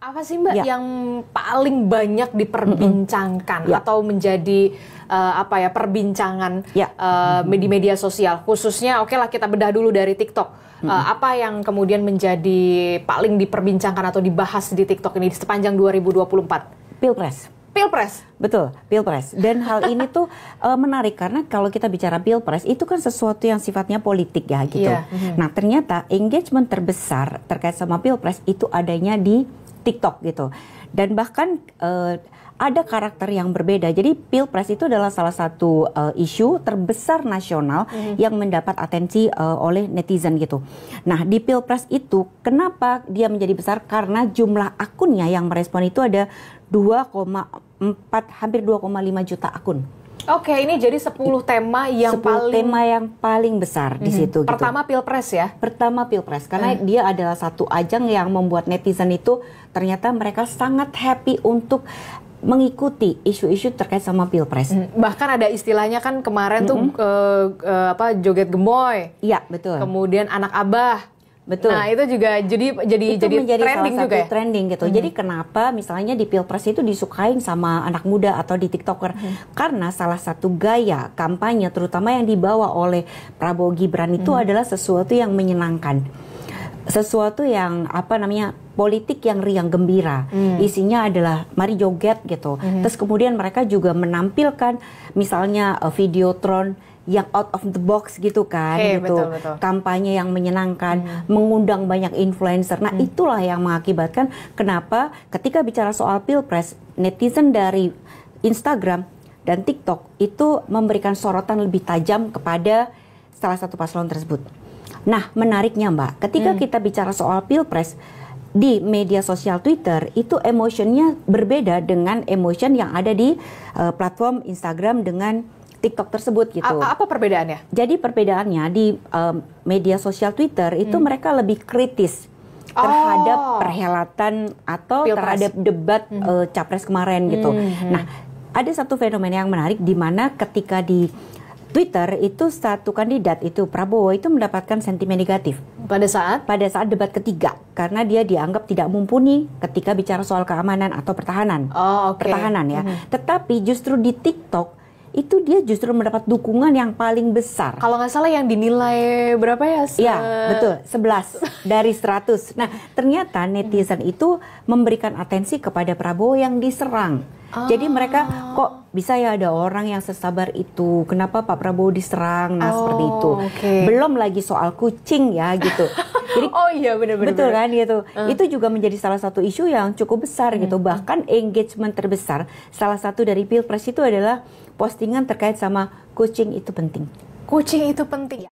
Apa sih Mbak Ya. yang paling banyak diperbincangkan atau menjadi perbincangan Ya. di media sosial, khususnya oke lah kita bedah dulu dari TikTok. Apa yang kemudian menjadi paling diperbincangkan atau dibahas di TikTok ini sepanjang 2024? Pilpres. Pilpres. Betul, Pilpres. Dan hal ini tuh menarik karena kalau kita bicara Pilpres itu kan sesuatu yang sifatnya politik ya gitu. Iya. Nah, ternyata engagement terbesar terkait sama Pilpres itu adanya di TikTok gitu. Dan bahkan ada karakter yang berbeda. Jadi Pilpres itu adalah salah satu isu terbesar nasional yang mendapat atensi oleh netizen gitu. Nah, di Pilpres itu kenapa dia menjadi besar? Karena jumlah akunnya yang merespon itu ada 2,4 hampir 2,5 juta akun. Oke, ini jadi 10 tema yang 10 tema yang paling besar di situ. Pertama gitu. Pilpres ya? Pertama Pilpres, karena dia adalah satu ajang yang membuat netizen itu ternyata mereka sangat happy untuk mengikuti isu-isu terkait sama Pilpres. Bahkan ada istilahnya kan kemarin tuh joget gemoy. Iya, betul. Kemudian anak abah. Betul. Nah, itu juga jadi menjadi trending salah juga satu ya? trending gitu. Jadi kenapa misalnya di Pilpres itu disukain sama anak muda atau di TikToker? Karena salah satu gaya kampanye terutama yang dibawa oleh Prabowo Gibran itu adalah sesuatu yang menyenangkan. Sesuatu yang politik yang riang gembira. Isinya adalah mari joget gitu. Terus kemudian mereka juga menampilkan misalnya videotron yang out of the box gitu kan, gitu. Betul. Kampanye yang menyenangkan, mengundang banyak influencer. Nah, itulah yang mengakibatkan kenapa ketika bicara soal Pilpres, netizen dari Instagram dan TikTok itu memberikan sorotan lebih tajam kepada salah satu paslon tersebut. Nah, menariknya Mbak, ketika kita bicara soal Pilpres, di media sosial Twitter itu emotionnya berbeda dengan emotion yang ada di platform Instagram dengan TikTok tersebut gitu. Apa perbedaannya? Jadi perbedaannya di media sosial Twitter itu mereka lebih kritis terhadap perhelatan atau Pilpres. terhadap debat capres kemarin gitu. Nah, ada satu fenomena yang menarik di mana ketika di Twitter itu satu kandidat itu Prabowo itu mendapatkan sentimen negatif Pada saat debat ketiga karena dia dianggap tidak mumpuni ketika bicara soal keamanan atau pertahanan. Pertahanan ya. Tetapi justru di TikTok itu dia justru mendapat dukungan yang paling besar. Kalau nggak salah yang dinilai berapa ya? Iya, betul. 11 dari 100. Nah, ternyata netizen itu memberikan atensi kepada Prabowo yang diserang. Jadi mereka kok bisa ya ada orang yang sesabar itu? Kenapa Pak Prabowo diserang? Nah, seperti itu. Belum lagi soal kucing ya gitu. Jadi, benar-benar. Betul kan gitu. Itu juga menjadi salah satu isu yang cukup besar gitu. Bahkan engagement terbesar salah satu dari Pilpres itu adalah postingan terkait sama kucing itu penting. Kucing itu penting.